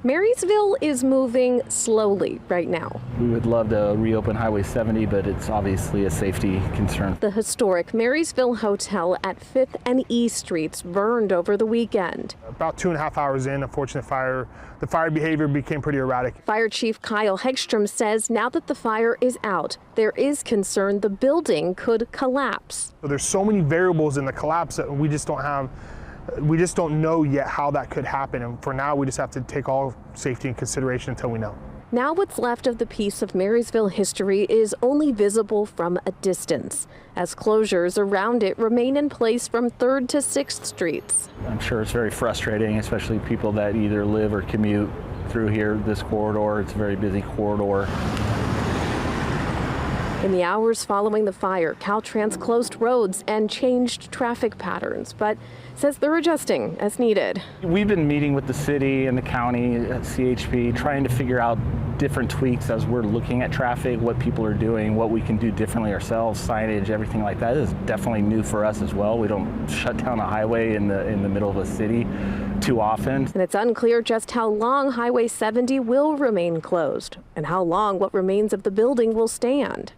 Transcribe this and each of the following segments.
Marysville is moving slowly right now. We would love to reopen Highway 70, but it's obviously a safety concern. The historic Marysville Hotel at 5th and E Streets burned over the weekend. About 2.5 hours in, unfortunate fire, the fire behavior became pretty erratic. Fire Chief Kyle Hegstrom says now that the fire is out, there is concern the building could collapse. So there's so many variables in the collapse that we just don't know yet how that could happen. And for now, we just have to take all safety in consideration until we know. Now what's left of the piece of Marysville history is only visible from a distance, as closures around it remain in place from 3rd to 6th Streets. I'm sure it's very frustrating, especially people that either live or commute through here, this corridor. It's a very busy corridor. In the hours following the fire, Caltrans closed roads and changed traffic patterns, but says they're adjusting as needed. We've been meeting with the city and the county at CHP, trying to figure out different tweaks as we're looking at traffic, what people are doing, what we can do differently ourselves, signage, everything like that is definitely new for us as well. We don't shut down a highway in the middle of a city too often. And it's unclear just how long Highway 70 will remain closed and how long what remains of the building will stand.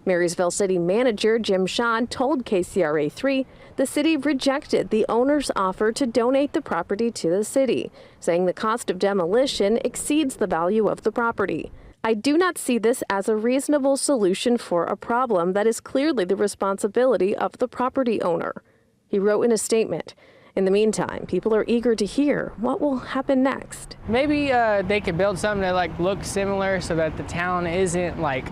Marysville City Manager Jim Schad told KCRA3 the city rejected the owner's offer to donate the property to the city, saying the cost of demolition exceeds the value of the property. I do not see this as a reasonable solution for a problem that is clearly the responsibility of the property owner, he wrote in a statement. In the meantime, people are eager to hear what will happen next. Maybe they could build something that looks similar so that the town isn't like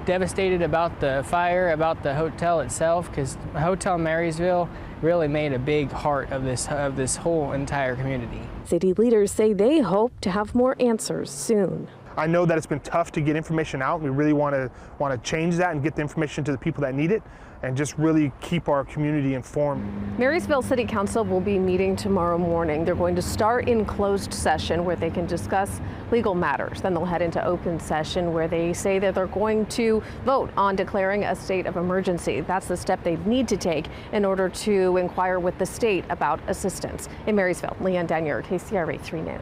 devastated about the fire, about the hotel itself, because Hotel Marysville really made a big part of this whole entire community. City leaders say they hope to have more answers soon. I know that it's been tough to get information out. We really want to change that and get the information to the people that need it and just really keep our community informed. Marysville City Council will be meeting tomorrow morning. They're going to start in closed session where they can discuss legal matters. Then they'll head into open session where they say that they're going to vote on declaring a state of emergency. That's the step they need to take in order to inquire with the state about assistance. In Marysville, Leanne Danier, KCRA 3 News.